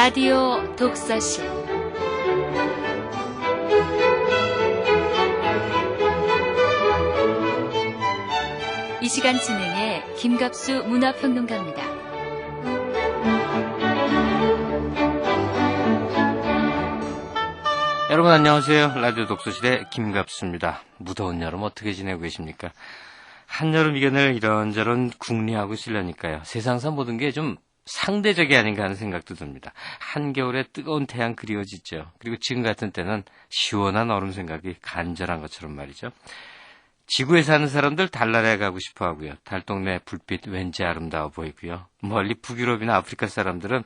라디오 독서실 이 시간 진행해 김갑수 문화평론가입니다. 여러분 안녕하세요. 라디오 독서실의 김갑수입니다. 무더운 여름 어떻게 지내고 계십니까? 한여름 이겨낼 이런저런 궁리하고 있으려니까요. 세상사 모든 게 좀 상대적이 아닌가 하는 생각도 듭니다. 한겨울에 뜨거운 태양 그리워지죠. 그리고 지금 같은 때는 시원한 얼음 생각이 간절한 것처럼 말이죠. 지구에 사는 사람들 달나라에 가고 싶어 하고요. 달동네 불빛 왠지 아름다워 보이고요. 멀리 북유럽이나 아프리카 사람들은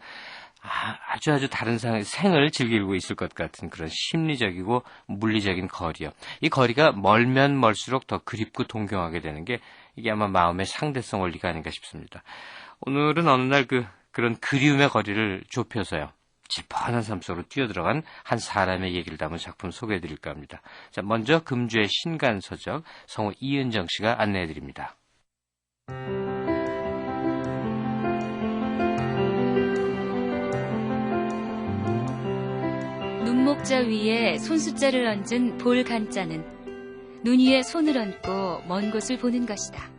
아주 다른 생을 즐기고 있을 것 같은 그런 심리적이고 물리적인 거리요. 이 거리가 멀면 멀수록 더 그립고 동경하게 되는 게 이게 아마 마음의 상대성 원리가 아닌가 싶습니다. 오늘은 어느 날 그런 그리움의 거리를 좁혀서요. 질펀한 삶 속으로 뛰어들어간 한 사람의 얘기를 담은 작품 소개해드릴까 합니다. 자, 먼저 금주의 신간서적 성우 이은정 씨가 안내해드립니다. 눈목자 위에 손숫자를 얹은 볼간자는 눈 위에 손을 얹고 먼 곳을 보는 것이다.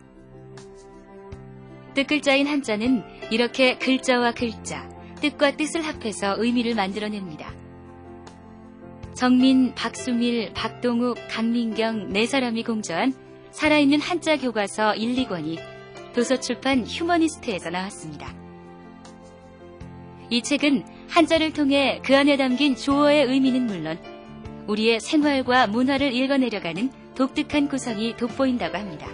뜻글자인 한자는 이렇게 글자와 글자, 뜻과 뜻을 합해서 의미를 만들어냅니다. 정민, 박수밀, 박동욱, 강민경 네 사람이 공저한 살아있는 한자 교과서 1, 2권이 도서출판 휴머니스트에서 나왔습니다. 이 책은 한자를 통해 그 안에 담긴 조어의 의미는 물론 우리의 생활과 문화를 읽어내려가는 독특한 구성이 돋보인다고 합니다.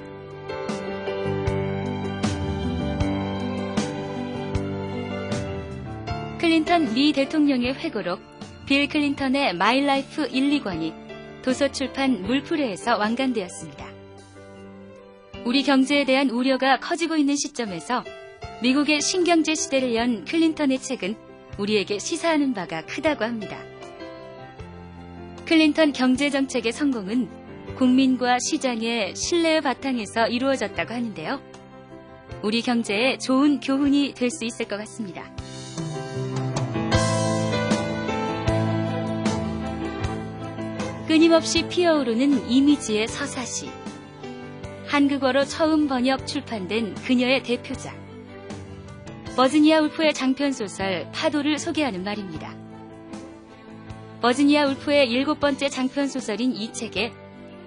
클린턴 미 대통령의 회고록 빌 클린턴의 마이 라이프 1, 2권이 도서출판 물풀이에서 완간되었습니다. 우리 경제에 대한 우려가 커지고 있는 시점에서 미국의 신경제 시대를 연 클린턴의 책은 우리에게 시사하는 바가 크다고 합니다. 클린턴 경제정책의 성공은 국민과 시장의 신뢰의 바탕에서 이루어졌다고 하는데요. 우리 경제에 좋은 교훈이 될 수 있을 것 같습니다. 끊임없이 피어오르는 이미지의 서사시. 한국어로 처음 번역 출판된 그녀의 대표작. 버지니아 울프의 장편소설 파도를 소개하는 말입니다. 버지니아 울프의 7번째 장편소설인 이 책에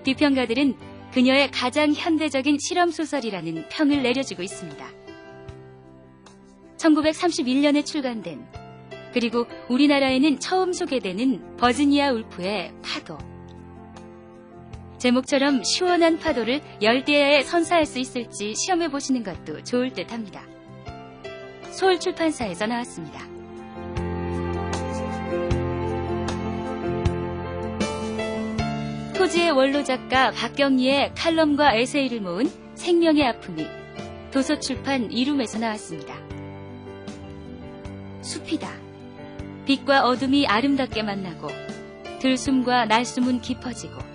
비평가들은 그녀의 가장 현대적인 실험소설이라는 평을 내려주고 있습니다. 1931년에 출간된 그리고 우리나라에는 처음 소개되는 버지니아 울프의 파도. 제목처럼 시원한 파도를 열대야에 선사할 수 있을지 시험해보시는 것도 좋을 듯합니다. 서울출판사에서 나왔습니다. 토지의 원로작가 박경리의 칼럼과 에세이를 모은 생명의 아픔이 도서출판 이룸에서 나왔습니다. 숲이다. 빛과 어둠이 아름답게 만나고 들숨과 날숨은 깊어지고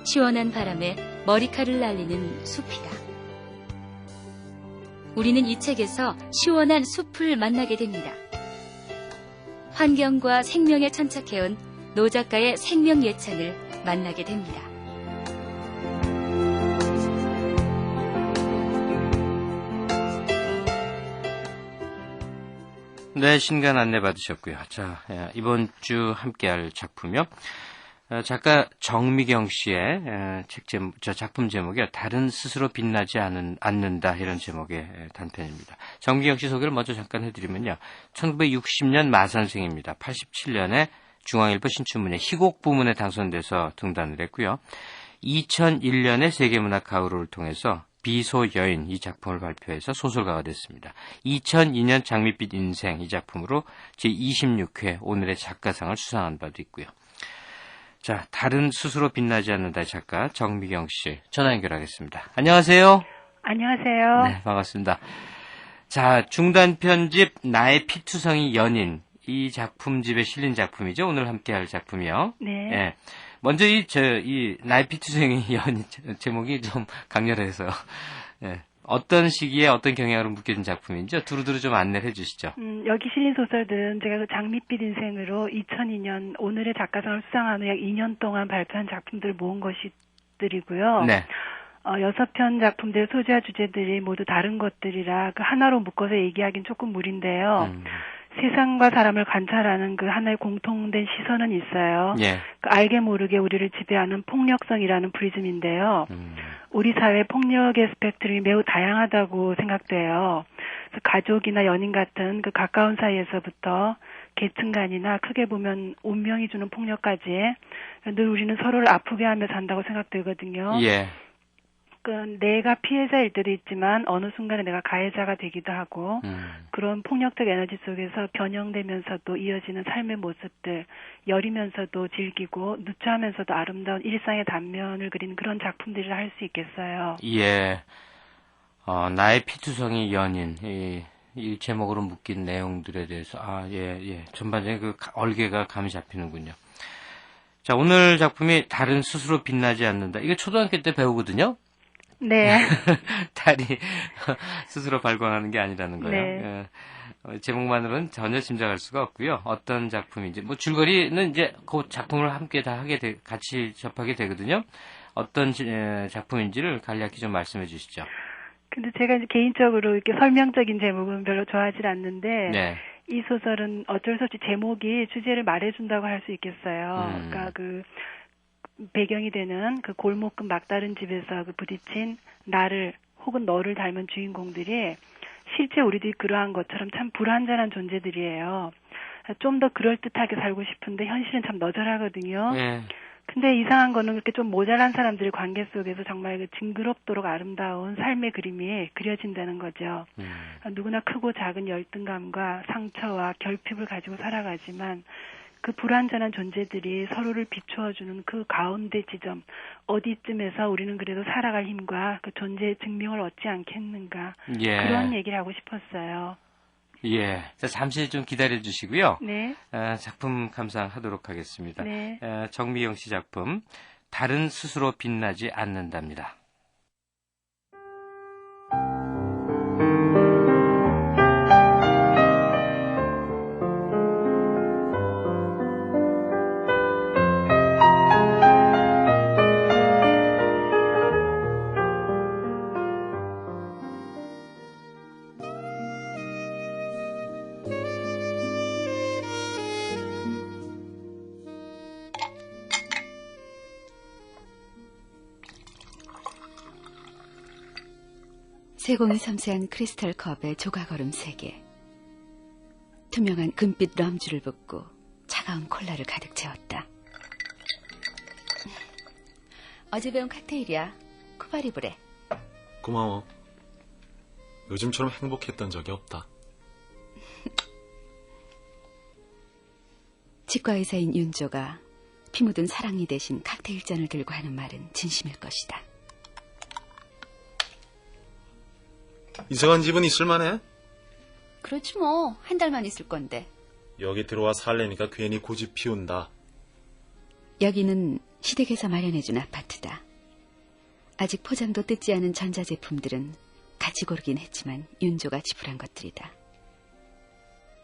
시원한 바람에 머리카락을 날리는 숲이다. 우리는 이 책에서 시원한 숲을 만나게 됩니다. 환경과 생명에 천착해온 노 작가의 생명 예찬을 만나게 됩니다. 네, 신간 안내 받으셨고요. 자, 이번 주 함께할 작품이요. 작가 정미경 씨의 작품 제목이 다른 스스로 빛나지 않는다 이런 제목의 단편입니다. 정미경 씨 소개를 먼저 잠깐 해드리면요. 1960년 마선생입니다. 87년에 중앙일보 신춘문예 희곡 부문에 당선돼서 등단을 했고요. 2001년에 세계문학 가을호를 통해서 비소 여인 이 작품을 발표해서 소설가가 됐습니다. 2002년 장밋빛 인생 이 작품으로 제26회 오늘의 작가상을 수상한 바도 있고요. 자, 다른 스스로 빛나지 않는다의 작가 정미경 씨 전화 연결하겠습니다. 안녕하세요. 안녕하세요. 네, 반갑습니다. 자, 중단 편집 나의 피투성이 연인 이 작품집에 실린 작품이죠. 오늘 함께할 작품이요. 네. 네. 먼저 이 나의 피투성이 연인 제목이 좀 강렬해서 네, 어떤 시기에 어떤 경향으로 묶여진 작품인지 두루두루 좀 안내를 해주시죠. 여기 실린 소설들은 제가 그 장밋빛 인생으로 2002년 오늘의 작가상을 수상한 후 약 2년 동안 발표한 작품들을 모은 것들이고요. 네. 6편 작품들의 소재와 주제들이 모두 다른 것들이라 그 하나로 묶어서 얘기하기는 조금 무리인데요. 세상과 사람을 관찰하는 그 하나의 공통된 시선은 있어요. 예. 그 알게 모르게 우리를 지배하는 폭력성이라는 프리즘인데요. 우리 사회 폭력의 스펙트럼이 매우 다양하다고 생각돼요. 그래서 가족이나 연인 같은 그 가까운 사이에서부터 계층 간이나 크게 보면 운명이 주는 폭력까지 늘 우리는 서로를 아프게 하며 산다고 생각되거든요. 예. 내가 피해자일 때도 있지만 어느 순간에 내가 가해자가 되기도 하고 그런 폭력적 에너지 속에서 변형되면서도 이어지는 삶의 모습들, 여리면서도 즐기고 누추하면서도 아름다운 일상의 단면을 그리는 그런 작품들이라 할 수 있겠어요. 예. 나의 피투성이 연인, 이 제목으로 묶인 내용들에 대해서 전반적인 그 얼개가 감이 잡히는군요. 자, 오늘 작품이 달은 스스로 빛나지 않는다. 이거 초등학교 때 배우거든요. 네. 달이 스스로 발광하는 게 아니라는 거예요. 네. 제목만으로는 전혀 짐작할 수가 없고요. 어떤 작품인지, 줄거리는 이제 그 작품을 함께 다 같이 접하게 되거든요. 어떤 작품인지를 간략히 좀 말씀해 주시죠. 근데 제가 이제 개인적으로 이렇게 설명적인 제목은 별로 좋아하지 않는데, 네. 이 소설은 어쩔 수 없이 제목이 주제를 말해준다고 할 수 있겠어요. 그러니까 배경이 되는 그 골목급 막다른 집에서 부딪힌 나를 혹은 너를 닮은 주인공들이 실제 우리들이 그러한 것처럼 참 불완전한 존재들이에요. 좀 더 그럴듯하게 살고 싶은데 현실은 참 너절하거든요. 네. 근데 이상한 거는 그렇게 좀 모자란 사람들의 관계 속에서 정말 그 징그럽도록 아름다운 삶의 그림이 그려진다는 거죠. 누구나 크고 작은 열등감과 상처와 결핍을 가지고 살아가지만 그 불완전한 존재들이 서로를 비추어주는 그 가운데 지점, 어디쯤에서 우리는 그래도 살아갈 힘과 그 존재의 증명을 얻지 않겠는가. 예. 그런 얘기를 하고 싶었어요. 예. 자, 잠시 좀 기다려 주시고요. 네. 작품 감상하도록 하겠습니다. 네. 정미영 씨 작품, 달은 스스로 빛나지 않는답니다. 세공이 섬세한 크리스탈 컵에 조각 얼음 3개, 투명한 금빛 럼주를 붓고 차가운 콜라를 가득 채웠다. 어제 배운 칵테일이야. 쿠바리브레. 고마워. 요즘처럼 행복했던 적이 없다. 치과의사인 윤조가 피 묻은 사랑니 대신 칵테일 잔을 들고 하는 말은 진심일 것이다. 이사간 집은 있을만해? 그렇지 뭐. 한 달만 있을 건데. 여기 들어와 살래니까 괜히 고집 피운다. 여기는 시댁에서 마련해준 아파트다. 아직 포장도 뜯지 않은 전자제품들은 같이 고르긴 했지만 윤조가 지불한 것들이다.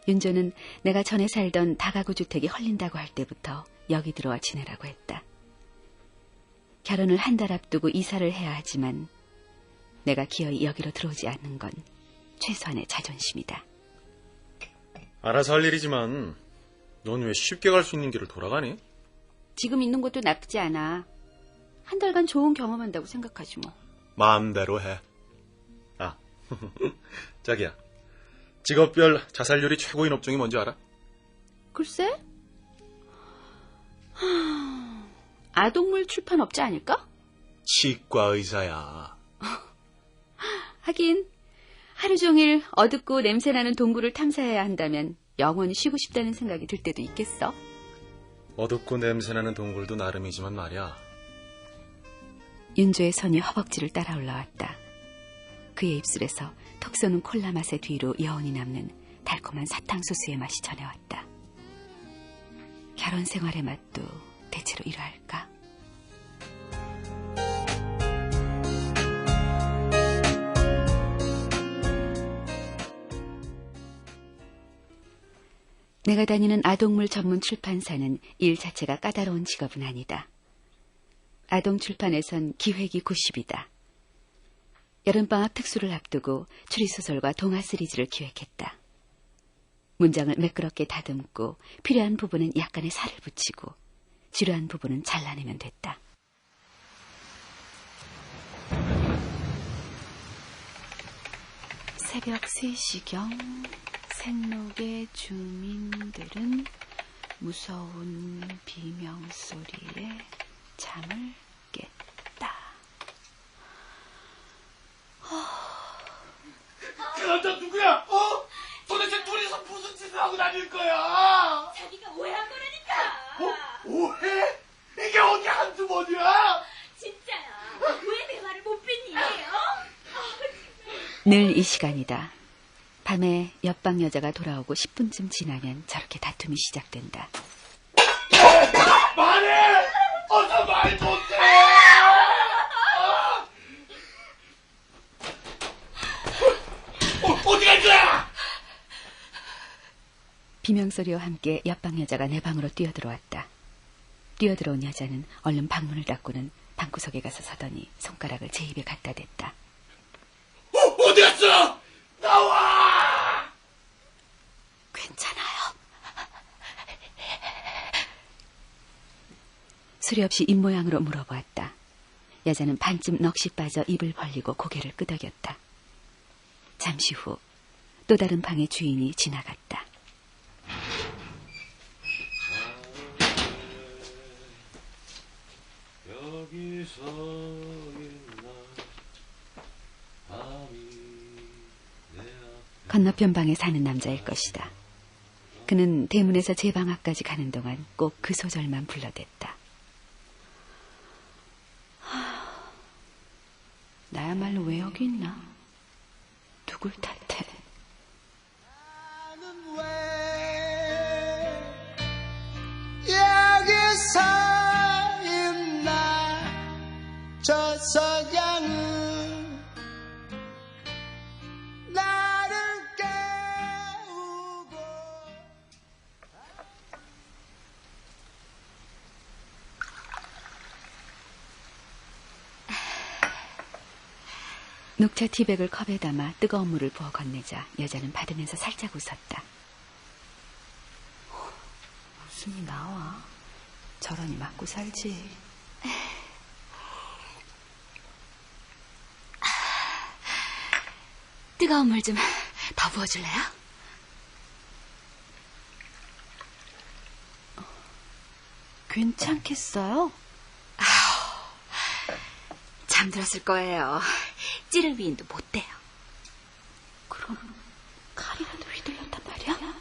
윤조는 내가 전에 살던 다가구 주택이 헐린다고 할 때부터 여기 들어와 지내라고 했다. 결혼을 한 달 앞두고 이사를 해야 하지만 내가 기어이 여기로 들어오지 않는 건 최소한의 자존심이다. 알아서 할 일이지만 넌 왜 쉽게 갈 수 있는 길을 돌아가니? 지금 있는 것도 나쁘지 않아. 한 달간 좋은 경험한다고 생각하지 뭐. 마음대로 해. 아, 자기야. 직업별 자살률이 최고인 업종이 뭔지 알아? 글쎄? 아동물 출판업체 아닐까? 치과 의사야. 하긴 하루 종일 어둡고 냄새나는 동굴을 탐사해야 한다면 영원히 쉬고 싶다는 생각이 들 때도 있겠어. 어둡고 냄새나는 동굴도 나름이지만 말이야. 윤조의 손이 허벅지를 따라 올라왔다. 그의 입술에서 톡 쏘는 콜라 맛의 뒤로 여운이 남는 달콤한 사탕수수의 맛이 전해왔다. 결혼 생활의 맛도 대체로 이러할까? 내가 다니는 아동물 전문 출판사는 일 자체가 까다로운 직업은 아니다. 아동 출판에선 기획이 90이다. 여름방학 특수를 앞두고 추리소설과 동화 시리즈를 기획했다. 문장을 매끄럽게 다듬고 필요한 부분은 약간의 살을 붙이고 지루한 부분은 잘라내면 됐다. 새벽 3시경 생록의 주민들은 무서운 비명소리에 잠을 깼다. 그 남자 누구야? 도대체 둘이서 무슨 짓을 하고 다닐 거야? 자기가 오해한 거라니까. 오해? 이게 어디 한두 번이야? 진짜야. 왜 내 말을 못 믿니? 늘 이 시간이다. 밤에 옆방 여자가 돌아오고 10분쯤 지나면 저렇게 다툼이 시작된다. 말해! 어서 말 못해! 어디 갈 거야? 비명소리와 함께 옆방 여자가 내 방으로 뛰어들어왔다. 뛰어들어온 여자는 얼른 방문을 닫고는 방구석에 가서 서더니 손가락을 제 입에 갖다 댔다. 어디 갔어? 나와! 괜찮아요. 소리 없이 입모양으로 물어보았다. 여자는 반쯤 넋이 빠져 입을 벌리고 고개를 끄덕였다. 잠시 후 또 다른 방의 주인이 지나갔다. 건너편 방에 사는 남자일 것이다. 그는 대문에서 제 방 앞까지 가는 동안 꼭 그 소절만 불러댔다. 나야말로 왜 여기 있나? 누굴 탓해? 나는 왜 여기서 있나? 저 석양은 나를 깨우고. 녹차 티백을 컵에 담아 뜨거운 물을 부어 건네자 여자는 받으면서 살짝 웃었다. 웃음이 나와. 저러니 맞고 살지. 뜨거운 물 좀 더 부어줄래요? 괜찮겠어요? 잠들었을 거예요. 찌를 위인도 못 돼요. 그럼 칼이라도 휘둘렀단 말이야?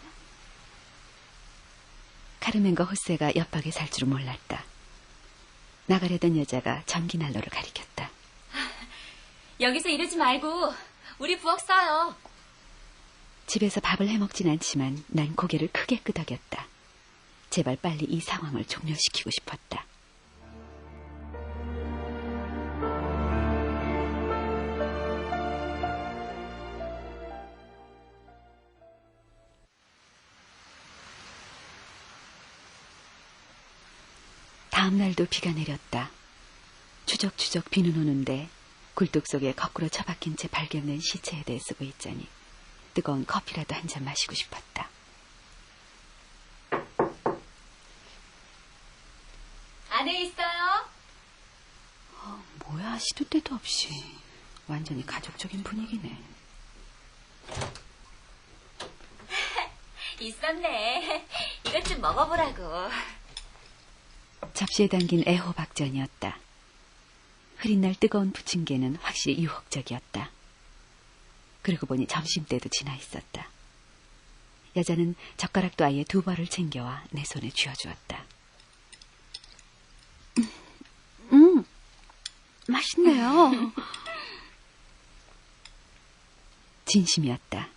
카르멘과 호세가 옆방에 살 줄은 몰랐다. 나가려던 여자가 전기난로를 가리켰다. 여기서 이러지 말고 우리 부엌 써요. 집에서 밥을 해먹진 않지만 난 고개를 크게 끄덕였다. 제발 빨리 이 상황을 종료시키고 싶었다. 다음 날도 비가 내렸다. 추적추적 비는 오는데 굴뚝 속에 거꾸로 처박힌 채 발견된 시체에 대해 쓰고 있자니 뜨거운 커피라도 한 잔 마시고 싶었다. 안에 있어요? 뭐야, 시도 때도 없이. 완전히 가족적인 분위기네. 있었네. 이것 좀 먹어보라고. 접시에 담긴 애호박전이었다. 흐린 날 뜨거운 부침개는 확실히 유혹적이었다. 그러고 보니 점심때도 지나 있었다. 여자는 젓가락도 아예 2벌을 챙겨와 내 손에 쥐어주었다. 맛있네요. 진심이었다.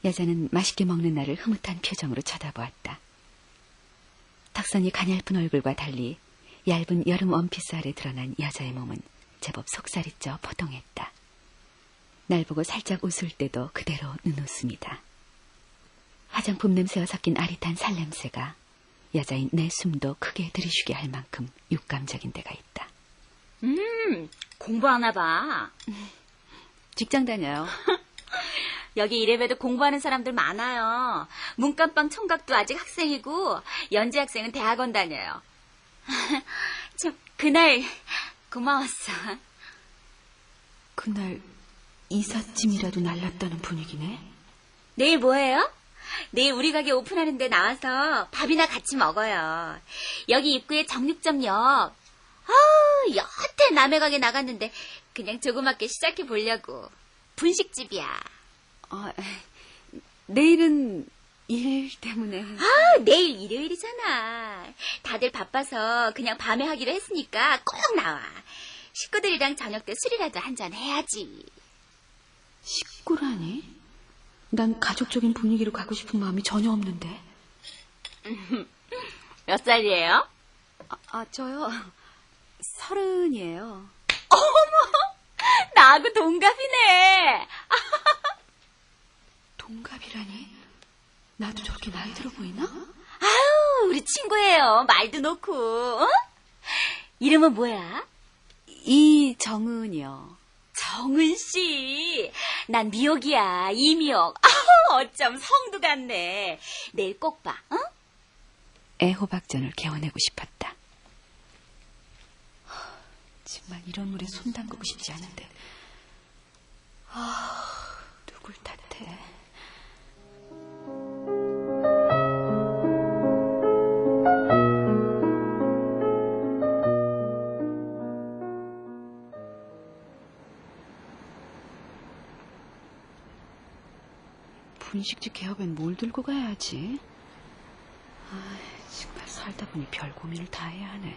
여자는 맛있게 먹는 나를 흐뭇한 표정으로 쳐다보았다. 턱선이 가냘픈 얼굴과 달리 얇은 여름 원피스 아래 드러난 여자의 몸은 제법 속살이 쪄 포동했다. 날 보고 살짝 웃을 때도 그대로 눈웃음이다. 화장품 냄새와 섞인 아릿한 살냄새가 여자인 내 숨도 크게 들이쉬게 할 만큼 육감적인 데가 있다. 공부하나 봐. 직장 다녀요. 여기 이래봬도 공부하는 사람들 많아요. 문감방 총각도 아직 학생이고 연지 학생은 대학원 다녀요. 참 그날 고마웠어. 그날 이삿짐이라도 날랐다는 분위기네. 내일 뭐해요? 내일 우리 가게 오픈하는데 나와서 밥이나 같이 먹어요. 여기 입구에 정육점역. 여태 남의 가게 나갔는데 그냥 조그맣게 시작해 보려고. 분식집이야. 내일은 일 때문에. 내일 일요일이잖아. 다들 바빠서 그냥 밤에 하기로 했으니까 꼭 나와. 식구들이랑 저녁 때 술이라도 한잔 해야지. 식구라니? 난 가족적인 분위기로 가고 싶은 마음이 전혀 없는데. 몇 살이에요? 저요. 30이에요. 나하고 동갑이네. 동갑이라니? 나도 저렇게 나이 들어 보이나? 우리 친구예요. 말도 놓고. 어? 이름은 뭐야? 이정은이요. 정은 씨. 난 미옥이야. 이미옥. 어쩜 성도 같네. 내일 꼭 봐. 어? 애호박전을 개워내고 싶었다. 정말 이런 물에 손 담그고 싶지 않은데. 누굴 탓해. 분식집 개업엔 뭘 들고 가야지? 정말 살다 보니 별 고민을 다 해야 하네.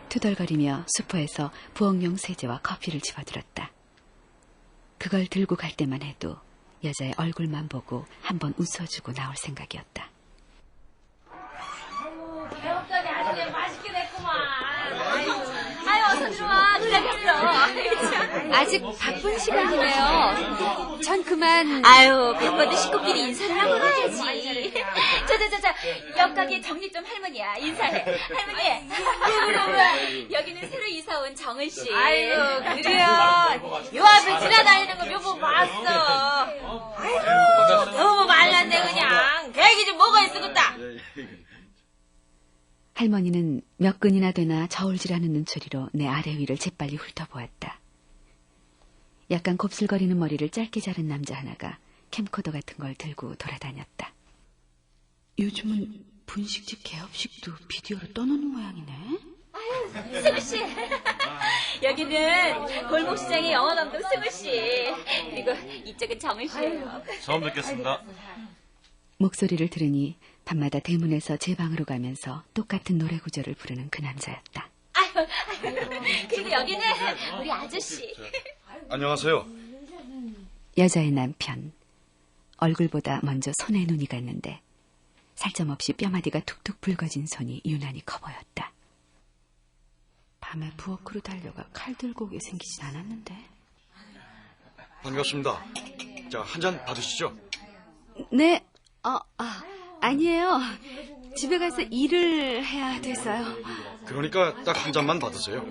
투덜거리며 수포에서 부엌용 세제와 커피를 집어들었다. 그걸 들고 갈 때만 해도 여자의 얼굴만 보고 한번 웃어주고 나올 생각이었다. 개업전이 아주 그냥 맛있게 됐구만. 아유, 어서 들어와. 기다렸어. 아직 바쁜 시간이네요. 전 그만. 아유, 바빠도 식구끼리 인사를 하고 가야지. 옆 가게 정리점 할머니야. 인사해. 할머니. 여기는 새로 이사 온 정은 씨. 아유, 그래요. 요 앞에 지나다니는 거 몇 번 봤어. 아유, 너무 말랐네 그냥. 계기 좀 뭐가 있으겠다. 할머니는 몇 근이나 되나 저울질하는 눈초리로 내 아래 위를 재빨리 훑어보았다. 약간 곱슬거리는 머리를 짧게 자른 남자 하나가 캠코더 같은 걸 들고 돌아다녔다. 요즘은 분식집 개업식도 비디오로 떠놓는 모양이네. 아유, 승우 씨. 여기는 골목시장의 영화감독 승우 씨. 그리고 이쪽은 정은 씨예요. 처음 뵙겠습니다. 목소리를 들으니 밤마다 대문에서 제 방으로 가면서 똑같은 노래 구절을 부르는 그 남자였다. 아유. 그리고 여기는 우리 아저씨. 안녕하세요. 여자의 남편. 얼굴보다 먼저 손에 눈이 갔는데 살점 없이 뼈마디가 툭툭 붉어진 손이 유난히 커 보였다. 밤에 부엌으로 달려가 칼 들고 오게 생기진 않았는데. 반갑습니다. 자, 한 잔 받으시죠. 네. 아니에요. 집에 가서 일을 해야 돼서요. 그러니까 딱 한 잔만 받으세요.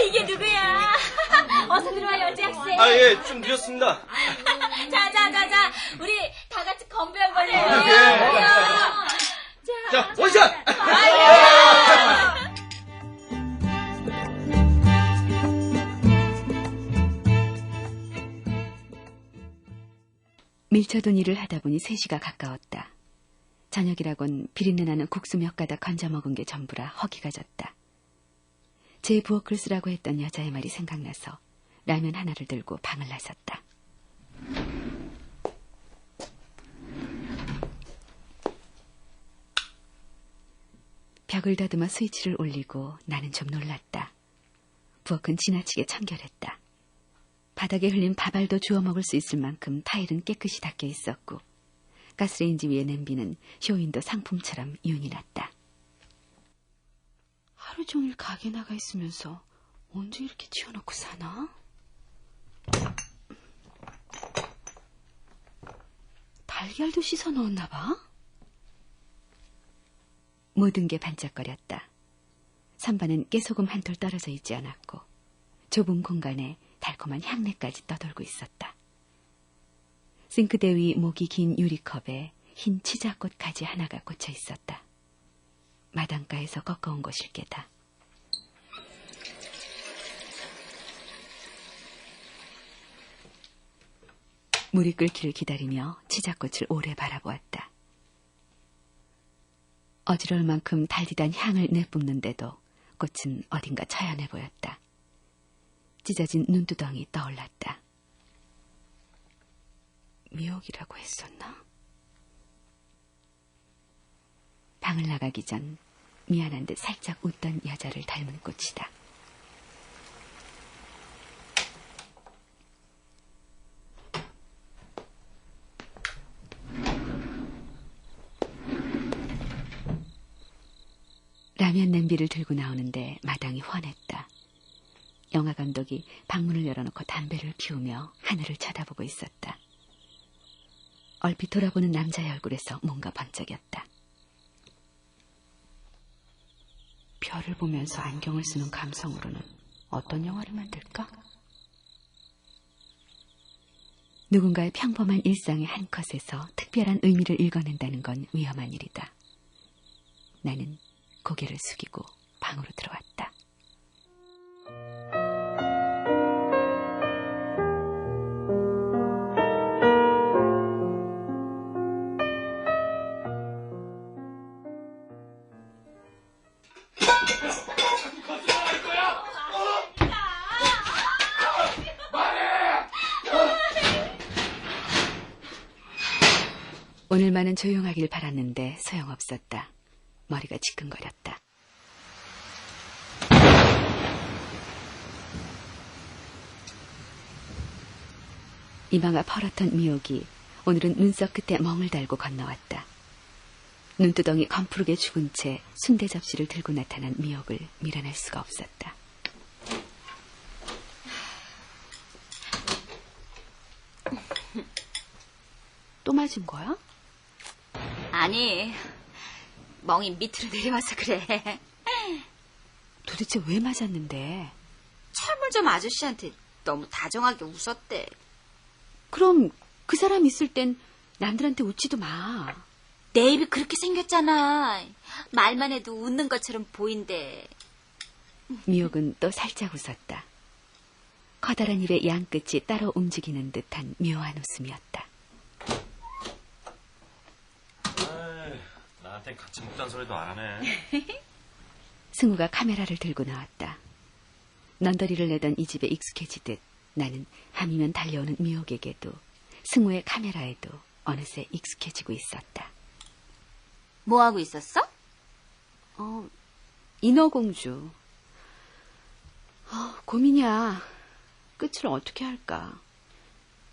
이게 누구야? 어서 들어와, 연지 학생. 예, 좀 늦었습니다. 자. 우리 다 같이 건배 한번 해요. 자, 원샷! 밀쳐둔 일을 하다 보니 3시가 가까웠다. 저녁이라곤 비린내 나는 국수 몇 가닥 건져 먹은 게 전부라 허기가 졌다. 제 부엌을 쓰라고 했던 여자의 말이 생각나서 라면 하나를 들고 방을 나섰다. 벽을 다듬어 스위치를 올리고 나는 좀 놀랐다. 부엌은 지나치게 청결했다. 바닥에 흘린 밥알도 주워 먹을 수 있을 만큼 타일은 깨끗이 닦여 있었고 가스레인지 위의 냄비는 쇼윈도 상품처럼 윤이 났다. 하루 종일 가게 나가 있으면서 언제 이렇게 치워놓고 사나? 달걀도 씻어 넣었나 봐. 모든 게 반짝거렸다. 선반은 깨소금 한 톨 떨어져 있지 않았고 좁은 공간에 달콤한 향내까지 떠돌고 있었다. 싱크대 위 목이 긴 유리컵에 흰 치자꽃 가지 하나가 꽂혀 있었다. 마당가에서 꺾어온 것일 게다. 물이 끓기를 기다리며 치자꽃을 오래 바라보았다. 어지러울 만큼 달디단 향을 내뿜는데도 꽃은 어딘가 처연해 보였다. 찢어진 눈두덩이 떠올랐다. 미역이라고 했었나? 방을 나가기 전 미안한 듯 살짝 웃던 여자를 닮은 꽃이다. 라면 냄비를 들고 나오는데 마당이 훤했다. 영화 감독이 방문을 열어놓고 담배를 피우며 하늘을 쳐다보고 있었다. 얼핏 돌아보는 남자의 얼굴에서 뭔가 번쩍였다. 별을 보면서 안경을 쓰는 감성으로는 어떤 영화를 만들까? 누군가의 평범한 일상의 한 컷에서 특별한 의미를 읽어낸다는 건 위험한 일이다. 나는 고개를 숙이고 방으로 들어왔다. 오늘만은 조용하길 바랐는데 소용없었다. 머리가 지끈거렸다. 이마가 퍼렇던 미옥이 오늘은 눈썹 끝에 멍을 달고 건너왔다. 눈두덩이 검푸르게 죽은 채 순대 접시를 들고 나타난 미옥을 밀어낼 수가 없었다. 또 맞은 거야? 아니, 멍이 밑으로 내려와서 그래. 도대체 왜 맞았는데? 철물점 아저씨한테 너무 다정하게 웃었대. 그럼 그 사람 있을 땐 남들한테 웃지도 마. 내 입이 그렇게 생겼잖아. 말만 해도 웃는 것처럼 보인대. 미옥은 또 살짝 웃었다. 커다란 입의 양끝이 따로 움직이는 듯한 묘한 웃음이었다. 나한텐 같이 먹자는 소리도 안 하네. 승우가 카메라를 들고 나왔다. 넌더리를 내던 이 집에 익숙해지듯 나는 함이면 달려오는 미옥에게도 승우의 카메라에도 어느새 익숙해지고 있었다. 뭐 하고 있었어? 인어공주. 고민이야. 끝을 어떻게 할까?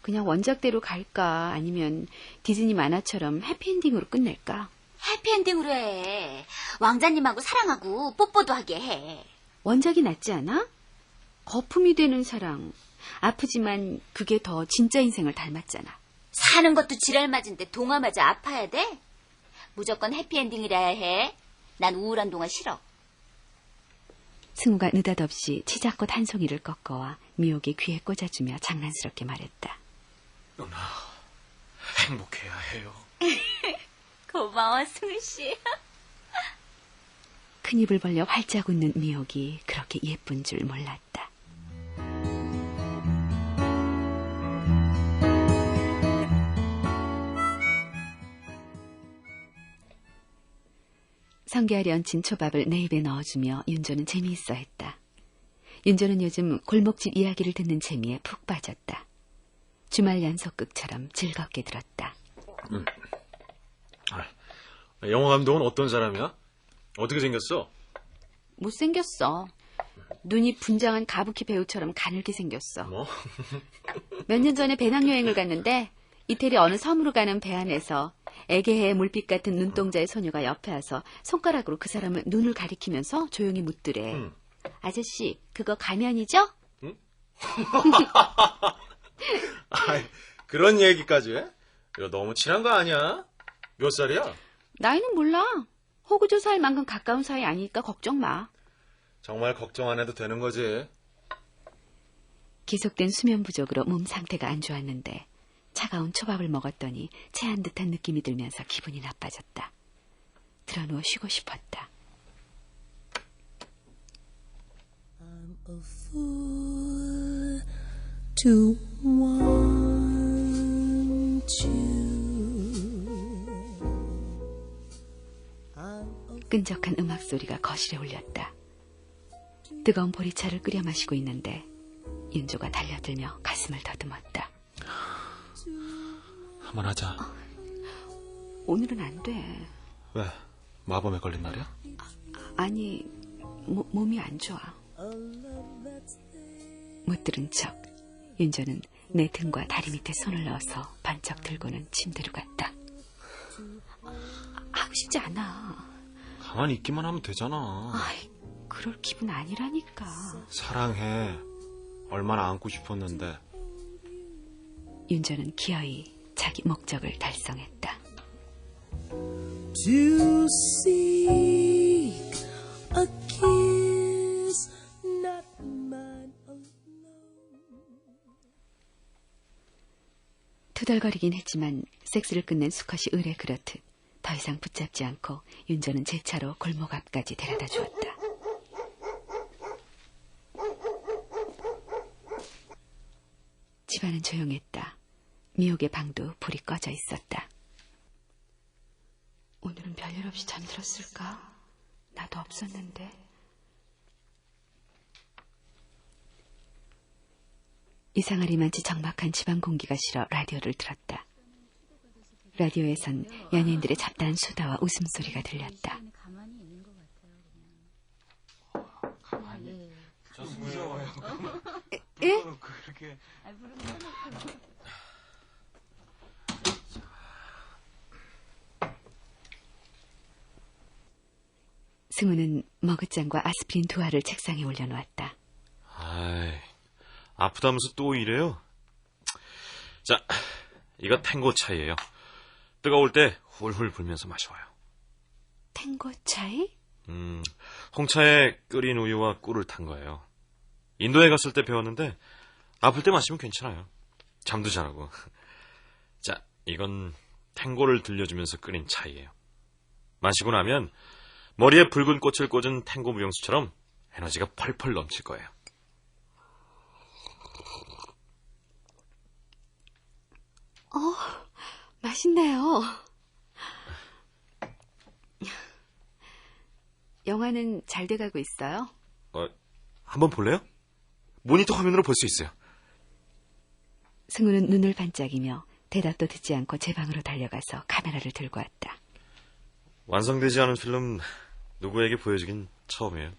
그냥 원작대로 갈까? 아니면 디즈니 만화처럼 해피엔딩으로 끝낼까? 해피엔딩으로 해. 왕자님하고 사랑하고 뽀뽀도 하게 해. 원작이 낫지 않아? 거품이 되는 사랑. 아프지만 그게 더 진짜 인생을 닮았잖아. 사는 것도 지랄맞은데 동화마저 아파야 돼? 무조건 해피엔딩이라야 해. 난 우울한 동화 싫어. 승우가 느닷없이 치자꽃 한 송이를 꺾어와 미옥의 귀에 꽂아주며 장난스럽게 말했다. 누나, 행복해야 해요. 고마워, 승우씨. 큰 입을 벌려 활짝 웃는 미옥이 그렇게 예쁜 줄 몰랐다. 성게알이 얹힌 초밥을 내 입에 넣어주며 윤조는 재미있어 했다. 윤조는 요즘 골목집 이야기를 듣는 재미에 푹 빠졌다. 주말 연속극처럼 즐겁게 들었다. 영화 감독은 어떤 사람이야? 어떻게 생겼어? 못생겼어. 눈이 분장한 가부키 배우처럼 가늘게 생겼어. 뭐? 몇 년 전에 배낭여행을 갔는데 이태리 어느 섬으로 가는 배 안에서 애게해 물빛 같은 눈동자의 소녀가 옆에 와서 손가락으로 그 사람을 눈을 가리키면서 조용히 묻더래. 아저씨, 그거 가면이죠? 응? 그런 얘기까지 해? 이거 너무 친한 거 아니야? 몇 살이야? 나이는 몰라. 호구조사할 만큼 가까운 사이 아니니까 걱정 마. 정말 걱정 안 해도 되는 거지. 계속된 수면 부족으로 몸 상태가 안 좋았는데 차가운 초밥을 먹었더니 체한 듯한 느낌이 들면서 기분이 나빠졌다. 드러누워 쉬고 싶었다. I'm a fool to want you. 끈적한 음악 소리가 거실에 울렸다. 뜨거운 보리차를 끓여 마시고 있는데 윤조가 달려들며 가슴을 더듬었다. 한번 하자. 오늘은 안 돼. 왜? 마법에 걸린 말이야? 아니, 몸이 안 좋아. 못 들은 척 윤조는 내 등과 다리 밑에 손을 넣어서 반짝 들고는 침대로 갔다. 하고 싶지 않아. 가만히 있기만 하면 되잖아. 아이, 그럴 기분 아니라니까. 사랑해. 얼마나 안고 싶었는데. 윤조는 기어이 자기 목적을 달성했다. To seek a kiss, not mine alone. 투덜거리긴 했지만 섹스를 끝낸 수컷이 을에 그렇듯 더 이상 붙잡지 않고 윤조는 제 차로 골목 앞까지 데려다 주었다. 집안은 조용했다. 미옥의 방도 불이 꺼져 있었다. 오늘은 별일 없이 잠들었을까? 나도 없었는데. 이상하리만치 적막한 집안 공기가 싫어 라디오를 틀었다. 라디오에선 연예인들의 잡다한 수다와 웃음소리가 들렸다. 저 무서워요. 예? 그렇게. 승우는 머그잔과 아스피린 2알을 책상에 올려놓았다. 아이, 아프다면서 또 이래요? 자, 이거 탱고 차이예요. 뜨거울 때 훌훌 불면서 마셔요. 탱고 차이? 홍차에 끓인 우유와 꿀을 탄 거예요. 인도에 갔을 때 배웠는데 아플 때 마시면 괜찮아요. 잠도 잘하고. 자, 이건 탱고를 들려주면서 끓인 차이예요. 마시고 나면 머리에 붉은 꽃을 꽂은 탱고 무용수처럼 에너지가 펄펄 넘칠 거예요. 맛있네요. 영화는 잘 돼가고 있어요? 한번 볼래요? 모니터 화면으로 볼 수 있어요. 승우는 눈을 반짝이며 대답도 듣지 않고 제 방으로 달려가서 카메라를 들고 왔다. 완성되지 않은 필름 누구에게 보여주긴 처음이에요.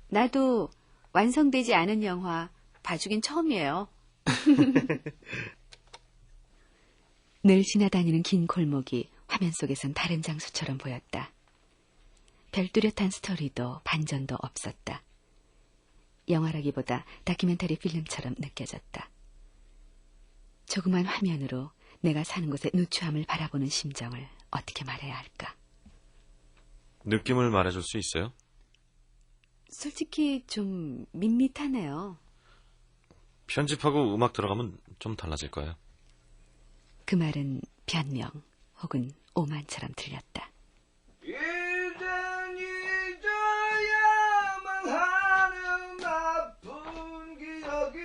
나도 완성되지 않은 영화 봐주긴 처음이에요. 늘 지나다니는 긴 골목이 화면 속에선 다른 장소처럼 보였다. 별뚜렷한 스토리도 반전도 없었다. 영화라기보다 다큐멘터리 필름처럼 느껴졌다. 조그만 화면으로 내가 사는 곳의 누추함을 바라보는 심정을 어떻게 말해야 할까? 느낌을 말해줄 수 있어요? 솔직히 좀 밋밋하네요. 편집하고 음악 들어가면 좀 달라질 거예요. 그 말은 변명 혹은 오만처럼 들렸다. 이젠 잊어야만 하는 아픈 기억이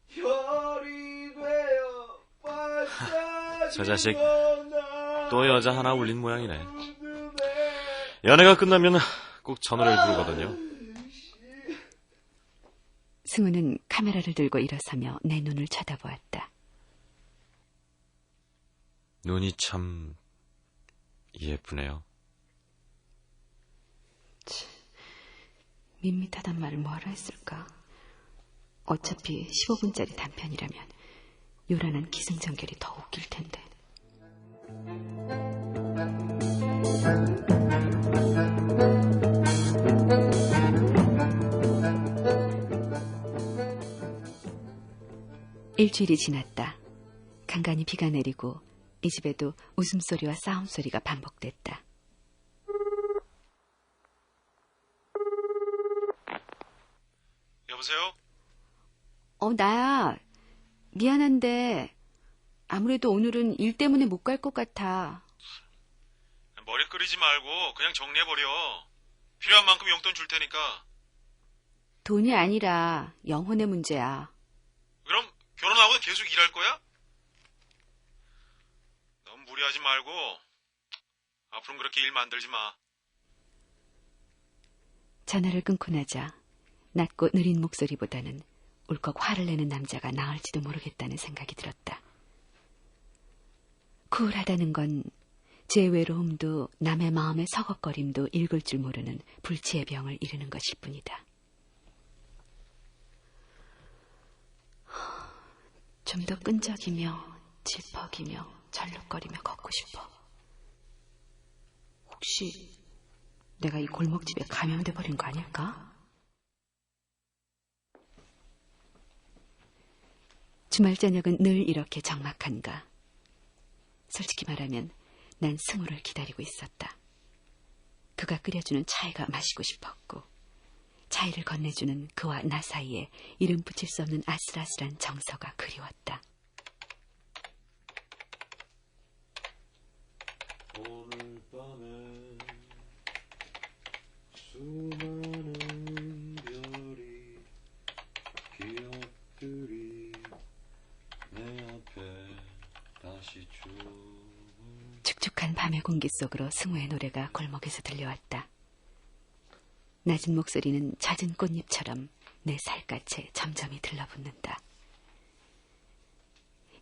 혈이 되어 저 자식 또 여자 하나 울린 모양이네. 연애가 끝나면 꼭 저 노래를 부르거든요. 승우는 카메라를 들고 일어서며 내 눈을 쳐다보았다. 눈이 참 예쁘네요. 밋밋하단 말을 뭐하러 했을까? 어차피 15분짜리 단편이라면 요란한 기승전결이 더 웃길 텐데. 일주일이 지났다. 간간히 비가 내리고 이 집에도 웃음소리와 싸움소리가 반복됐다. 여보세요? 나야. 미안한데 아무래도 오늘은 일 때문에 못 갈 것 같아. 머리 끓이지 말고 그냥 정리해버려. 필요한 만큼 용돈 줄 테니까. 돈이 아니라 영혼의 문제야. 그럼 결혼하고 계속 일할 거야? 너무 무리하지 말고 앞으로는 그렇게 일 만들지 마. 전화를 끊고 나자 낮고 느린 목소리보다는 울컥 화를 내는 남자가 나을지도 모르겠다는 생각이 들었다. 쿨하다는 건 제 외로움도 남의 마음의 서걱거림도 읽을 줄 모르는 불치의 병을 이르는 것일 뿐이다. 좀 더 끈적이며 질퍽이며 절룩거리며 걷고 싶어. 혹시 내가 이 골목집에 감염돼 버린 거 아닐까? 주말 저녁은 늘 이렇게 적막한가. 솔직히 말하면 난 승우를 기다리고 있었다. 그가 끓여주는 차이가 마시고 싶었고 차이를 건네주는 그와 나 사이에 이름 붙일 수 없는 아슬아슬한 정서가 그리웠다. 오늘 밤에 수많은 별이 기억들이 내 앞에 다시 축축한 밤의 공기 속으로 승우의 노래가 골목에서 들려왔다. 낮은 목소리는 잦은 꽃잎처럼 내 살갗에 점점이 들러붙는다.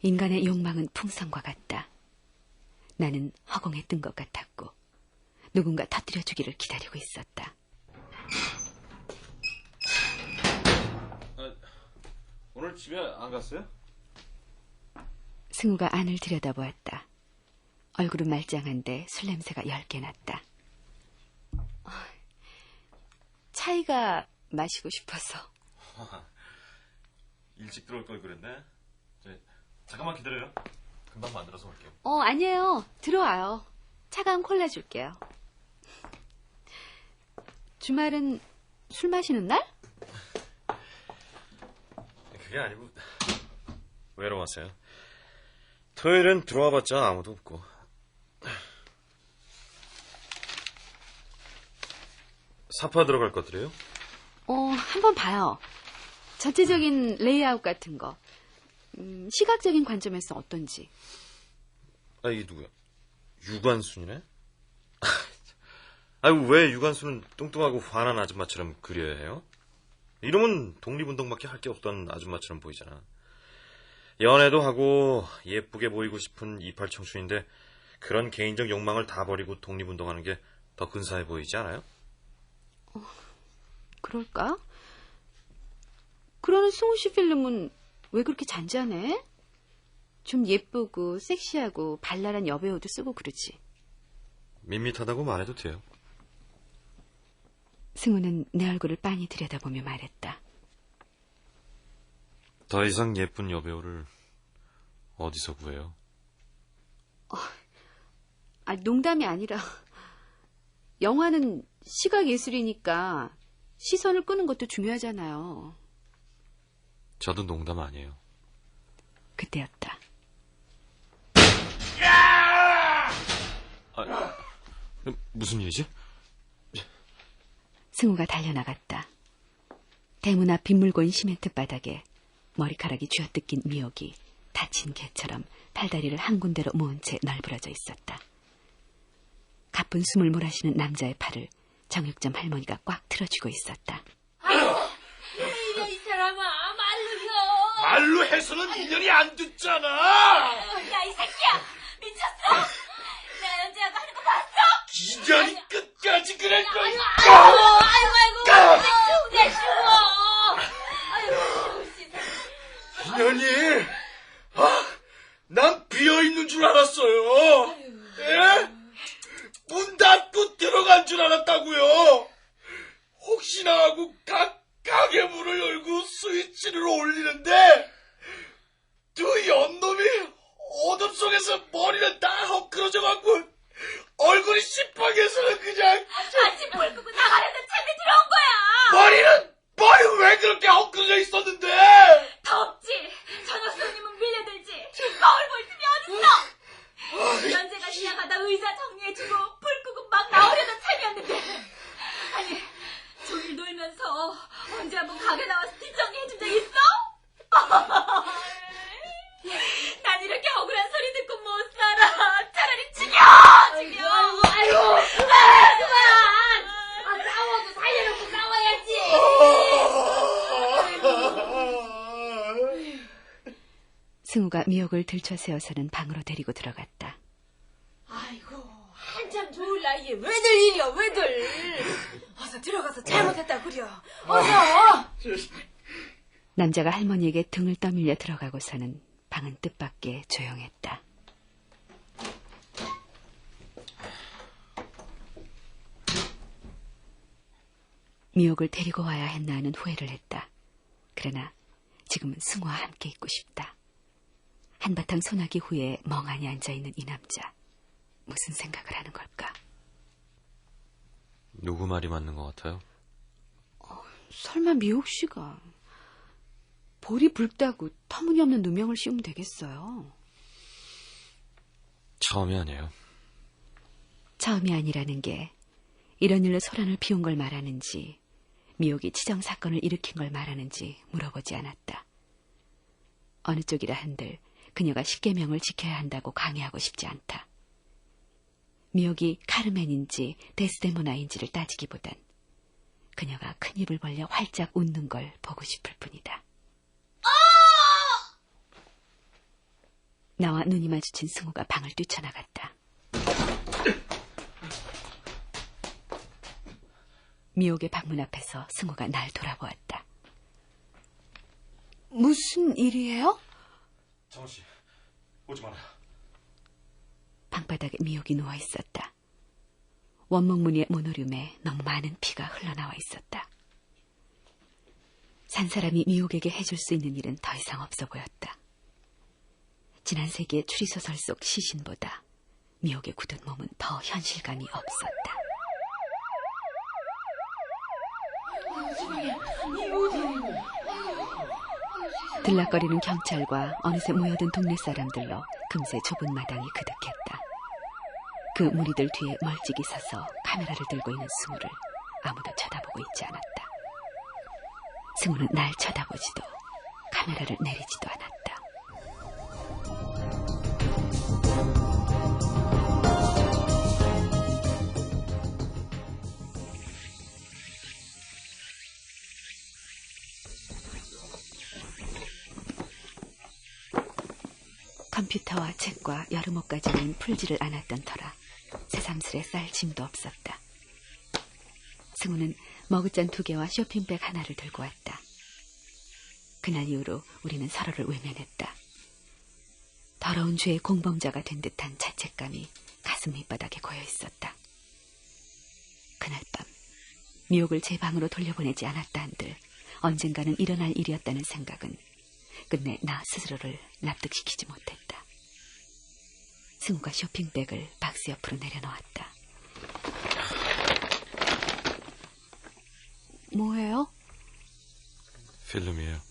인간의 욕망은 풍선과 같다. 나는 허공에 뜬 것 같았고 누군가 터뜨려주기를 기다리고 있었다. 오늘 집에 안 갔어요? 승우가 안을 들여다보았다. 얼굴은 말짱한데 술 냄새가 엷게 났다. 차이가 마시고 싶어서. 일찍 들어올 걸 그랬네. 잠깐만 기다려요. 금방 만들어서 올게요. 아니에요. 들어와요. 차가운 콜라 줄게요. 주말은 술 마시는 날? 그게 아니고 외로웠어요. 토요일은 들어와봤자 아무도 없고. 사파 들어갈 것들이에요? 한번 봐요. 전체적인 레이아웃 같은 거. 시각적인 관점에서 어떤지. 이게 누구야? 유관순이네? 왜 유관순은 뚱뚱하고 환한 아줌마처럼 그려야 해요? 이름은 독립운동밖에 할 게 없던 아줌마처럼 보이잖아. 연애도 하고 예쁘게 보이고 싶은 28 청춘인데 그런 개인적 욕망을 다 버리고 독립운동하는 게 더 근사해 보이지 않아요? 그럴까? 그러는 승우 씨 필름은 왜 그렇게 잔잔해? 좀 예쁘고 섹시하고 발랄한 여배우도 쓰고 그러지. 밋밋하다고 말해도 돼요. 승우는 내 얼굴을 빤히 들여다보며 말했다. 더 이상 예쁜 여배우를 어디서 구해요? 농담이 아니라 영화는 시각예술이니까 시선을 끄는 것도 중요하잖아요. 저도 농담 아니에요. 그때였다. 무슨 일이지? 승우가 달려나갔다. 대문 앞 빗물고인 시멘트 바닥에 머리카락이 쥐어뜯긴 미역이 다친 개처럼 팔다리를 한 군데로 모은 채 널브러져 있었다. 가쁜 숨을 몰아쉬는 남자의 팔을 정육점 할머니가 꽉 틀어쥐고 있었다. 이 사람아, 말로 혀. 말로 해서는 인연이 안 듣잖아. 야, 이 새끼야, 미쳤어? 내 연재하고 하는 거 봤어? 인연이 끝까지 그럴 거야. 아이고, 내 죽어. 아이고, 인연이, 난 비어있는 줄 알았어요. 예? 문 닫고 들어간 줄 알았다고요. 혹시나 하고 가게 문을 열고 스위치를 올리는데 두 연놈이 어둠 속에서 머리는 다 헛그러져갖고 얼굴이 시뻘개서는 그냥 아침 불 끄고 나가려던 챔이 들어온 거야. 머리는 왜 그렇게 헛그러져 있었는데? 덥지. 저녁 손님은 밀려들지. 거울 볼 틈이 어딨어. 연재가 지나가다 의자 정리해주고 불 끄고 막 나오려던 챔이었는데. 아니, 종일 놀면서 언제 한번 가게 나와서 뒷정리해준 적 있어? 난 이렇게 억울한 소리 듣고 못 살아. 차라리 죽여! 아이고. 그만! 싸워도 살려놓고 싸워야지. 승우가 미옥을 들쳐세워서는 방으로 데리고 들어갔다. 아이고, 한참 좋을 나이에 왜들 이려, 왜들. 어서 들어가서 잘못했다 그려. 어서. 남자가 할머니에게 등을 떠밀려 들어가고서는 방은 뜻밖의 조용했다. 미옥을 데리고 와야 했나 하는 후회를 했다. 그러나 지금은 승우와 함께 있고 싶다. 한바탕 소나기 후에 멍하니 앉아있는 이 남자. 무슨 생각을 하는 걸까? 누구 말이 맞는 것 같아요? 설마 미옥 씨가 볼이 붉다고 터무니없는 누명을 씌우면 되겠어요? 처음이 아니에요. 처음이 아니라는 게 이런 일로 소란을 피운 걸 말하는지 미옥이 치정 사건을 일으킨 걸 말하는지 물어보지 않았다. 어느 쪽이라 한들 그녀가 십계명을 지켜야 한다고 강요하고 싶지 않다. 미옥이 카르멘인지 데스데모나인지를 따지기보단 그녀가 큰 입을 벌려 활짝 웃는 걸 보고 싶을 뿐이다. 나와 눈이 마주친 승우가 방을 뛰쳐나갔다. 미옥의 방문 앞에서 승우가 날 돌아보았다. 무슨 일이에요? 정씨, 오지 마라. 방바닥에 미옥이 누워있었다. 원목무늬의 모노륨에 너무 많은 피가 흘러나와 있었다. 산 사람이 미옥에게 해줄 수 있는 일은 더 이상 없어 보였다. 지난 세기의 추리소설 속 시신보다 미옥의 굳은 몸은 더 현실감이 없었다. 들락거리는 경찰과 어느새 모여든 동네 사람들로 금세 좁은 마당이 그득했다. 그 무리들 뒤에 멀찍이 서서 카메라를 들고 있는 승우를 아무도 쳐다보고 있지 않았다. 승우는 날 쳐다보지도 카메라를 내리지도 않았다. 컴퓨터와 책과 여름옷까지는 풀지를 않았던 터라 새삼스레 쌀 짐도 없었다. 승우는 머그잔 2개와 쇼핑백 하나를 들고 왔다. 그날 이후로 우리는 서로를 외면했다. 더러운 죄의 공범자가 된 듯한 자책감이 가슴 밑바닥에 고여 있었다. 그날 밤 미옥을 제 방으로 돌려보내지 않았다 한들 언젠가는 일어날 일이었다는 생각은 끝내 나 스스로를 납득시키지 못했다. 승우가 쇼핑백을 박스 옆으로 내려놓았다. 뭐예요? 필름이에요.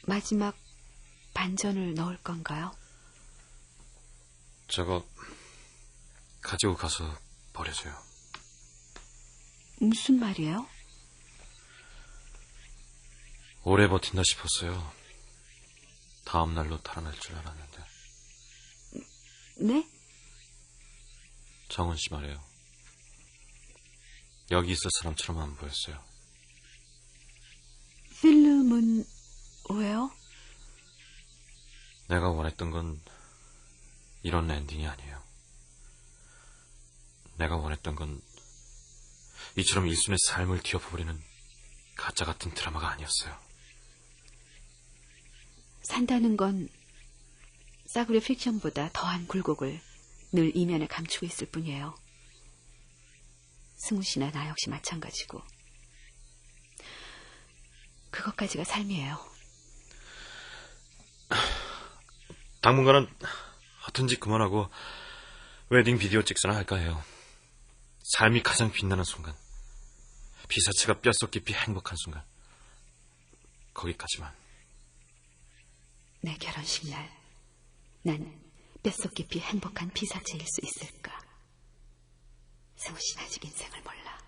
마지막 반전을 넣을 건가요? 저거 가지고 가서 버려줘요. 무슨 말이에요? 오래 버틴다 싶었어요. 다음 날로 달아날 줄 알았는데. 네? 정은 씨 말이에요. 여기 있을 사람처럼 안 보였어요. 필름은 왜요? 내가 원했던 건 이런 엔딩이 아니에요. 내가 원했던 건 이처럼 일순의 삶을 뒤엎어버리는 가짜 같은 드라마가 아니었어요. 산다는 건 싸구려 픽션보다 더한 굴곡을 늘 이면에 감추고 있을 뿐이에요. 승우 씨나 나 역시 마찬가지고. 그것까지가 삶이에요. 당분간은 허튼 짓 그만하고 웨딩 비디오 찍거나 할까 해요. 삶이 가장 빛나는 순간, 피사체가 뼛속 깊이 행복한 순간, 거기까지만. 내 결혼식 날, 나는 뼛속 깊이 행복한 피사체일 수 있을까? 승우 씨는 아직 인생을 몰라.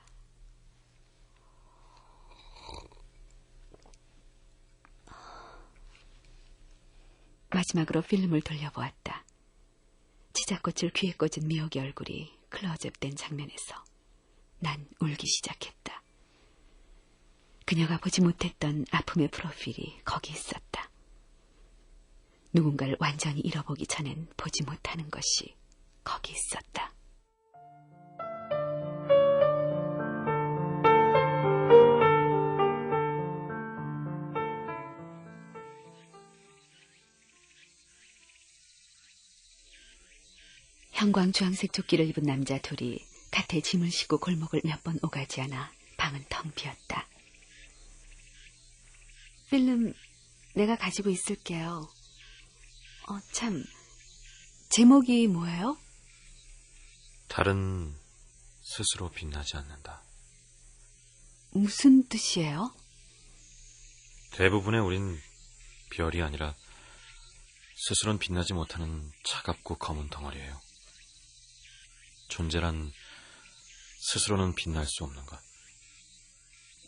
마지막으로 필름을 돌려보았다. 치자꽃을 귀에 꽂은 미옥의 얼굴이 클로즈업된 장면에서 난 울기 시작했다. 그녀가 보지 못했던 아픔의 프로필이 거기 있었다. 누군가를 완전히 잃어보기 전엔 보지 못하는 것이 거기 있었다. 형광 주황색 조끼를 입은 남자 둘이 갓에 짐을 싣고 골목을 몇 번 오가지 않아 방은 텅 비었다. 필름 내가 가지고 있을게요. 참, 제목이 뭐예요? 달은 스스로 빛나지 않는다. 무슨 뜻이에요? 대부분의 우린 별이 아니라 스스로는 빛나지 못하는 차갑고 검은 덩어리예요. 존재란 스스로는 빛날 수 없는 것.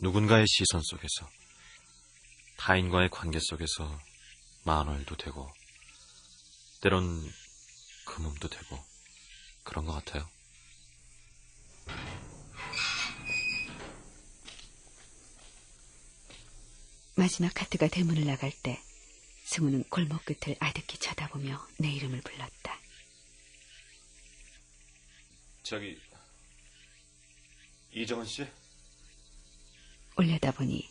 누군가의 시선 속에서, 타인과의 관계 속에서 만월도 되고 때론 금음도 되고 그런 것 같아요. 마지막 카트가 대문을 나갈 때 승우는 골목 끝을 아득히 쳐다보며 내 이름을 불렀다. 저기 이정은 씨? 올려다보니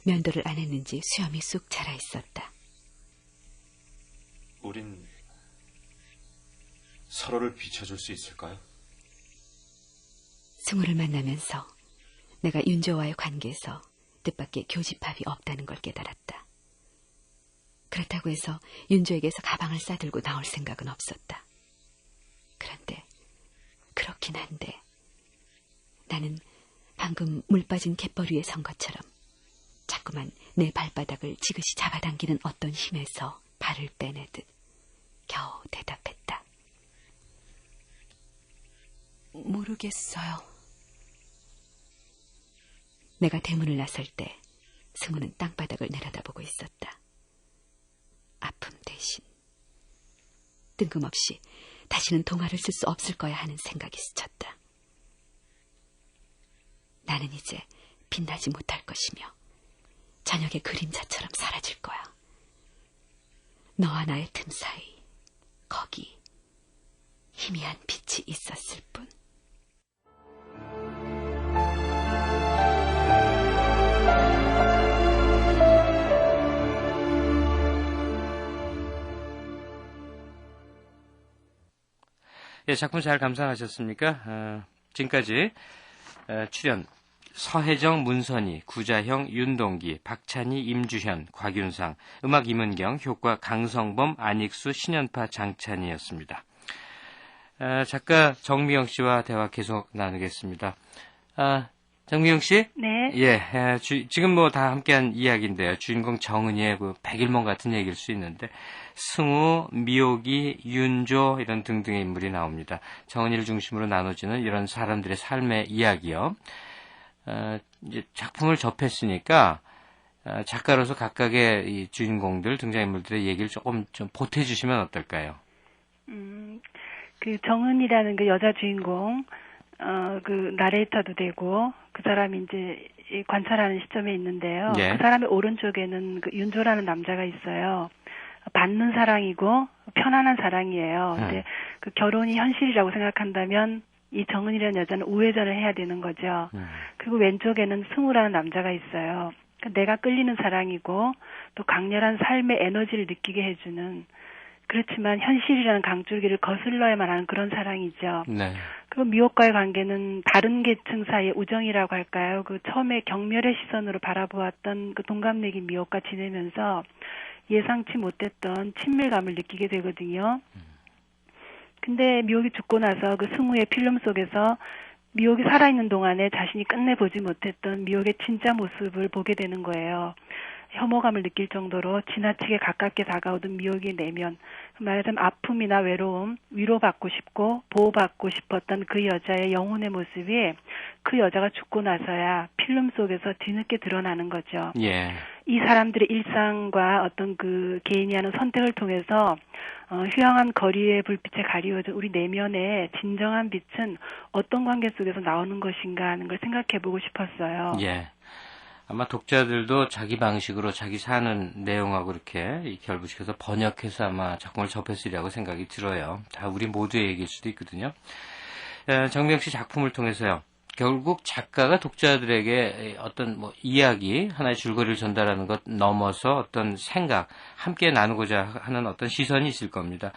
면도를 안 했는지 수염이 쑥 자라 있었다. 우린 서로를 비춰줄 수 있을까요? 승우를 만나면서 내가 윤조와의 관계에서 뜻밖의 교집합이 없다는 걸 깨달았다. 그렇다고 해서 윤조에게서 가방을 싸들고 나올 생각은 없었다. 그런데 그렇긴 한데 나는 방금 물 빠진 갯벌 위에 선 것처럼 자꾸만 내 발바닥을 지그시 잡아당기는 어떤 힘에서 발을 빼내듯 겨우 대답했다. 모르겠어요. 내가 대문을 나설 때 승우는 땅바닥을 내려다보고 있었다. 아픔 대신 뜬금없이 다시는 동화를 쓸 수 없을 거야 하는 생각이 스쳤다. 나는 이제 빛나지 못할 것이며 저녁의 그림자처럼 사라질 거야. 너와 나의 틈 사이 거기 희미한 빛이 있었을 뿐. 예, 작품 잘 감상하셨습니까? 지금까지 출연 서혜정, 문선희, 구자형, 윤동기, 박찬희, 임주현, 곽윤상, 음악 임은경, 효과 강성범, 안익수, 신연파, 장찬희였습니다. 작가 정미영 씨와 대화 계속 나누겠습니다. 정미영 씨? 네. 예, 지금 뭐 다 함께한 이야기인데요. 주인공 정은이의 그 백일몽 같은 얘기일 수 있는데, 승우, 미옥이, 윤조 이런 등등의 인물이 나옵니다. 정은이를 중심으로 나눠지는 이런 사람들의 삶의 이야기요. 이제 작품을 접했으니까 작가로서 각각의 이 주인공들, 등장인물들의 얘기를 조금 좀 보태주시면 어떨까요? 그 정은이라는 그 여자 주인공, 그 나레이터도 되고 그 사람이 이제 관찰하는 시점에 있는데요. 예. 그 사람의 오른쪽에는 그 윤조라는 남자가 있어요. 받는 사랑이고 편안한 사랑이에요. 근데 그 결혼이 현실이라고 생각한다면 이 정은이라는 여자는 우회전을 해야 되는 거죠. 그리고 왼쪽에는 승우라는 남자가 있어요. 그러니까 내가 끌리는 사랑이고 또 강렬한 삶의 에너지를 느끼게 해주는, 그렇지만 현실이라는 강줄기를 거슬러야만 하는 그런 사랑이죠. 네. 그 미혹과의 관계는 다른 계층 사이의 우정이라고 할까요? 그 처음에 경멸의 시선으로 바라보았던 그 동갑내기 미혹과 지내면서 예상치 못했던 친밀감을 느끼게 되거든요. 근데 미혹이 죽고 나서 그 승우의 필름 속에서 미혹이 살아있는 동안에 자신이 끝내 보지 못했던 미혹의 진짜 모습을 보게 되는 거예요. 혐오감을 느낄 정도로 지나치게 가깝게 다가오던 미혹의 내면, 말하자면 아픔이나 외로움, 위로받고 싶고 보호받고 싶었던 그 여자의 영혼의 모습이 그 여자가 죽고 나서야 필름 속에서 뒤늦게 드러나는 거죠. 예. 이 사람들의 일상과 어떤 그 개인이 하는 선택을 통해서 휴양한 거리의 불빛에 가리워진 우리 내면의 진정한 빛은 어떤 관계 속에서 나오는 것인가 하는 걸 생각해보고 싶었어요. 예. 아마 독자들도 자기 방식으로 자기 사는 내용하고 이렇게 결부시켜서 번역해서 아마 작품을 접했으리라고 생각이 들어요. 다 우리 모두의 얘기일 수도 있거든요. 정미영 씨 작품을 통해서요. 결국 작가가 독자들에게 어떤 뭐 이야기, 하나의 줄거리를 전달하는 것 넘어서 어떤 생각, 함께 나누고자 하는 어떤 시선이 있을 겁니다.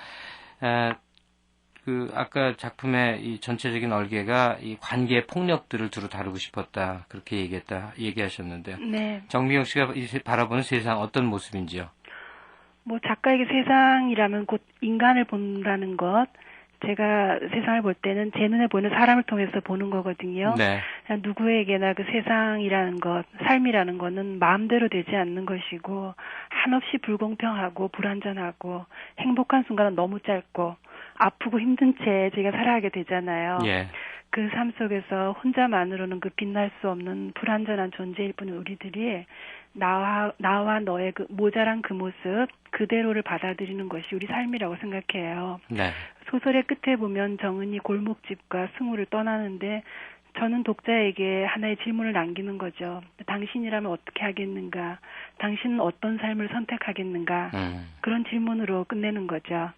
아까 작품의 이 전체적인 얼개가 이 관계의 폭력들을 두루 다루고 싶었다. 그렇게 얘기하셨는데요. 네. 정미영 씨가 바라보는 세상 어떤 모습인지요? 뭐 작가에게 세상이라면 곧 인간을 본다는 것, 제가 세상을 볼 때는 제 눈에 보이는 사람을 통해서 보는 거거든요. 네. 누구에게나 그 세상이라는 것, 삶이라는 거는 마음대로 되지 않는 것이고 한없이 불공평하고 불완전하고 행복한 순간은 너무 짧고 아프고 힘든 채 제가 살아가게 되잖아요. 예. 그 삶 속에서 혼자만으로는 그 빛날 수 없는 불완전한 존재일 뿐인 우리들이 나와 너의 그 모자란 그 모습 그대로를 받아들이는 것이 우리 삶이라고 생각해요. 네. 소설의 끝에 보면 정은이 골목집과 승우를 떠나는데 저는 독자에게 하나의 질문을 남기는 거죠. 당신이라면 어떻게 하겠는가? 당신은 어떤 삶을 선택하겠는가? 그런 질문으로 끝내는 거죠.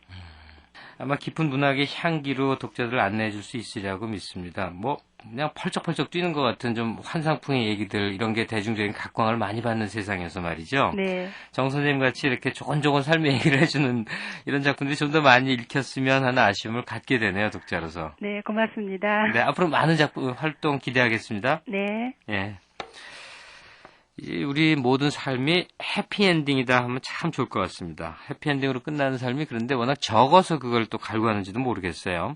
아마 깊은 문학의 향기로 독자들을 안내해 줄 수 있으리라고 믿습니다. 뭐 그냥 펄쩍펄쩍 뛰는 것 같은 좀 환상풍의 얘기들, 이런 게 대중적인 각광을 많이 받는 세상에서 말이죠. 네. 정 선생님 같이 이렇게 조곤조곤 삶의 얘기를 해주는 이런 작품들이 좀 더 많이 읽혔으면 하는 아쉬움을 갖게 되네요, 독자로서. 네, 고맙습니다. 네, 앞으로 많은 작품 활동 기대하겠습니다. 네. 예. 우리 모든 삶이 해피엔딩이다 하면 참 좋을 것 같습니다. 해피엔딩으로 끝나는 삶이 그런데 워낙 적어서 그걸 또 갈구하는지도 모르겠어요.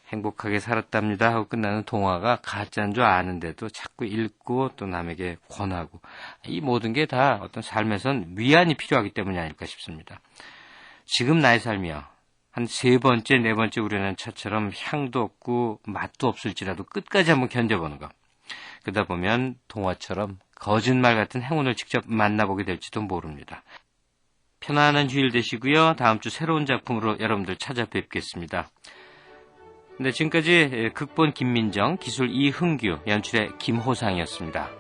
행복하게 살았답니다 하고 끝나는 동화가 가짜인 줄 아는데도 자꾸 읽고 또 남에게 권하고, 이 모든 게 다 어떤 삶에선 위안이 필요하기 때문이 아닐까 싶습니다. 지금 나의 삶이요, 한 3번째, 4번째 우려낸 차처럼 향도 없고 맛도 없을지라도 끝까지 한번 견뎌보는 거. 그러다 보면 동화처럼 거짓말 같은 행운을 직접 만나보게 될지도 모릅니다. 편안한 주일 되시고요. 다음 주 새로운 작품으로 여러분들 찾아뵙겠습니다. 네, 지금까지 극본 김민정, 기술 이흥규, 연출의 김호상이었습니다.